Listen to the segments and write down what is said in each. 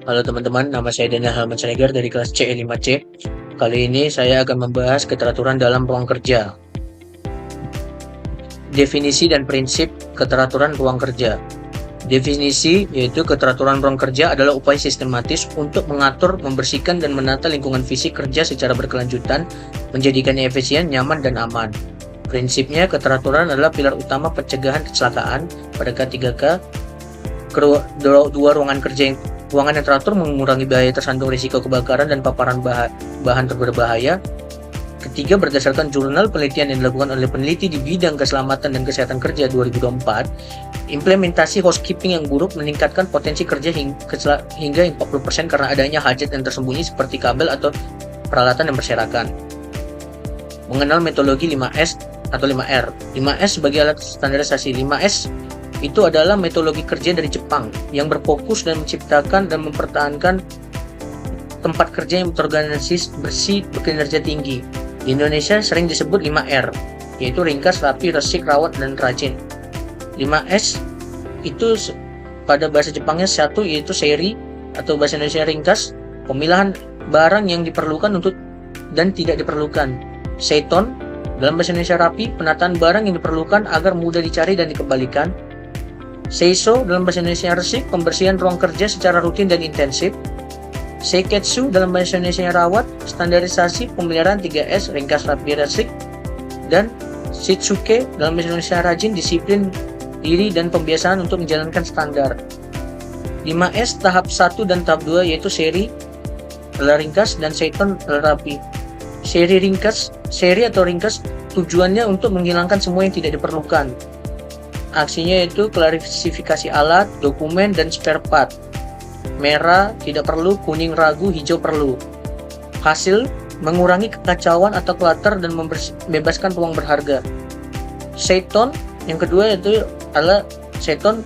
Halo teman-teman, nama saya Daniel Halman Siregar dari kelas C5C. Kali ini saya akan membahas keteraturan dalam ruang kerja. Definisi dan prinsip keteraturan ruang kerja. Definisi yaitu keteraturan ruang kerja adalah upaya sistematis untuk mengatur, membersihkan, dan menata lingkungan fisik kerja secara berkelanjutan, menjadikannya efisien, nyaman, dan aman. Prinsipnya, keteraturan adalah pilar utama pencegahan kecelakaan pada K3K. Dua ruangan yang teratur mengurangi bahaya tersandung risiko kebakaran dan paparan bahan berbahaya. Ketiga, berdasarkan jurnal penelitian yang dilakukan oleh peneliti di bidang keselamatan dan kesehatan kerja 2024, implementasi housekeeping yang buruk meningkatkan potensi kerja hingga 40% karena adanya hajat yang tersembunyi seperti kabel atau peralatan yang berserakan. Mengenal metodologi 5S atau 5R. 5S sebagai alat standarisasi. 5S itu adalah metodologi kerja dari Jepang yang berfokus dan menciptakan dan mempertahankan tempat kerja yang terorganisasi, bersih, berkinerja tinggi. Di Indonesia sering disebut 5R, yaitu ringkas, rapi, resik, rawat, dan rajin. 5S itu pada bahasa Jepangnya satu yaitu seri atau bahasa Indonesia ringkas, pemilahan barang yang diperlukan untuk dan tidak diperlukan. Seiton dalam bahasa Indonesia rapi, penataan barang yang diperlukan agar mudah dicari dan dikembalikan. Seiso dalam bahasa Indonesia resik, pembersihan ruang kerja secara rutin dan intensif. Seiketsu dalam bahasa Indonesia rawat, standarisasi, pemeliharaan 3S, ringkas, rapi, resik. Dan Shitsuke dalam bahasa Indonesia rajin, disiplin diri dan pembiasaan untuk menjalankan standar. 5S tahap 1 dan tahap 2 yaitu seri adalah ringkas dan seiton adalah rapi. Seri atau ringkas tujuannya untuk menghilangkan semua yang tidak diperlukan. Aksinya yaitu klarifikasi alat, dokumen, dan spare part. Merah tidak perlu, kuning ragu, hijau perlu. Hasil mengurangi kekacauan atau clutter dan membebaskan ruang berharga. Seiton yang kedua yaitu adalah seiton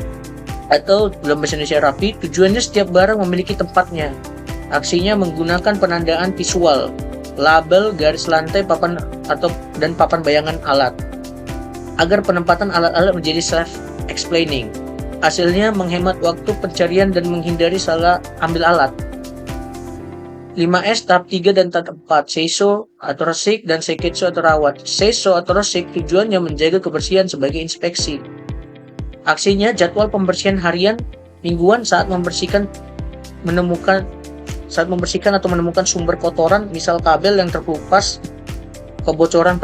atau dalam bahasa Indonesia rapi, tujuannya setiap barang memiliki tempatnya. Aksinya menggunakan penandaan visual, label, garis lantai, papan dan papan bayangan alat agar penempatan alat-alat menjadi self-explaining. Hasilnya menghemat waktu pencarian dan menghindari salah ambil alat. 5S tahap 3 dan tahap 4, seiso atau resik dan seiketsu atau rawat. Seiso atau resik tujuannya menjaga kebersihan sebagai inspeksi. Aksinya jadwal pembersihan harian, mingguan saat membersihkan atau menemukan sumber kotoran, misal kabel yang terkelupas, kebocoran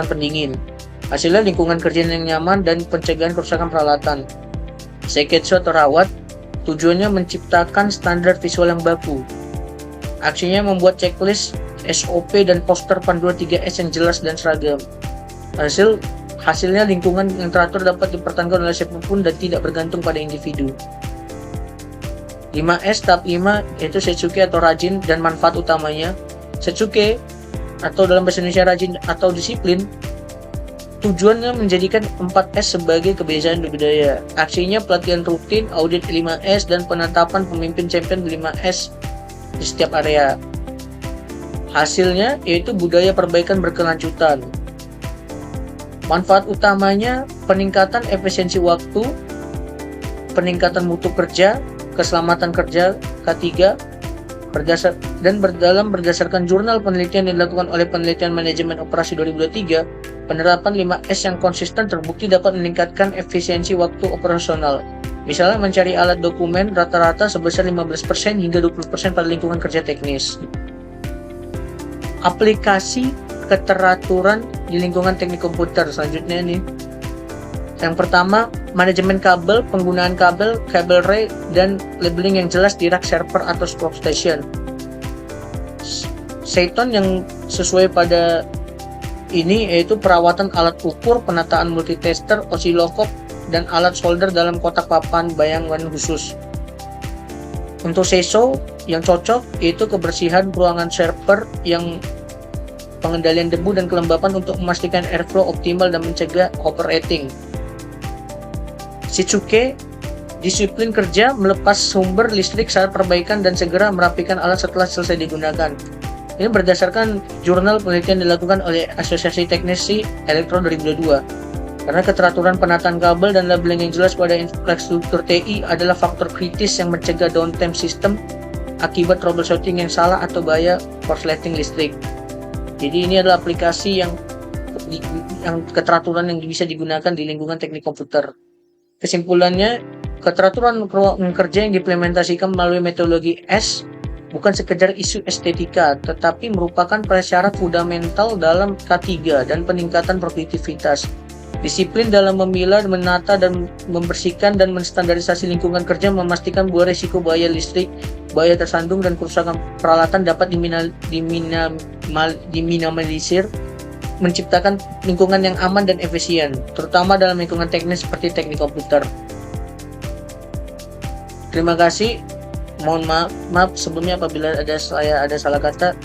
pendingin. Hasilnya lingkungan kerja yang nyaman dan pencegahan kerusakan peralatan. Seiketsu atau rawat tujuannya menciptakan standar visual yang baku. Aksinya membuat checklist, SOP, dan poster panduan 3S yang jelas dan seragam. Hasilnya lingkungan yang teratur dapat dipertahankan oleh siapapun dan tidak bergantung pada individu. 5S tahap 5 yaitu Setsuke atau rajin dan manfaat utamanya. Setsuke atau dalam bahasa Indonesia rajin atau disiplin tujuannya menjadikan 4S sebagai kebiasaan budaya. Aksinya pelatihan rutin, audit 5S, dan penetapan pemimpin champion 5S di setiap area. Hasilnya yaitu budaya perbaikan berkelanjutan. Manfaat utamanya peningkatan efisiensi waktu, peningkatan mutu kerja, keselamatan kerja K3, berdasarkan jurnal penelitian yang dilakukan oleh Penelitian Manajemen Operasi 2023, penerapan 5S yang konsisten terbukti dapat meningkatkan efisiensi waktu operasional. Misalnya mencari alat dokumen rata-rata sebesar 15% hingga 20% pada lingkungan kerja teknis. Aplikasi keteraturan di lingkungan teknik komputer selanjutnya nih. Yang pertama, manajemen kabel, penggunaan kabel ray, dan labeling yang jelas di rak server atau workstation. Seiton yang sesuai pada ini yaitu perawatan alat ukur, penataan multitester, oscilloscope, dan alat solder dalam kotak papan bayangan khusus. Untuk seiso yang cocok yaitu kebersihan ruangan server yang pengendalian debu dan kelembapan untuk memastikan airflow optimal dan mencegah overheating. Shitsuke, disiplin kerja, melepas sumber listrik saat perbaikan dan segera merapikan alat setelah selesai digunakan. Ini berdasarkan jurnal penelitian dilakukan oleh Asosiasi Teknisi Elektro 2022. Karena keteraturan penataan kabel dan labeling yang jelas pada infrastruktur TI adalah faktor kritis yang mencegah downtime sistem akibat troubleshooting yang salah atau bahaya korsleting listrik. Jadi ini adalah aplikasi yang keteraturan yang bisa digunakan di lingkungan teknik komputer. Kesimpulannya, keteraturan ruang kerja yang diimplementasikan melalui metodologi S bukan sekedar isu estetika, tetapi merupakan prasyarat fundamental dalam K3 dan peningkatan produktivitas. Disiplin dalam memilah, menata, dan membersihkan dan menstandarisasi lingkungan kerja memastikan bahwa risiko bahaya listrik, bahaya tersandung, dan kerusakan peralatan dapat diminimalisir, menciptakan lingkungan yang aman dan efisien, terutama dalam lingkungan teknis seperti teknik komputer. Terima kasih. Mohon maaf sebelumnya apabila saya ada salah kata.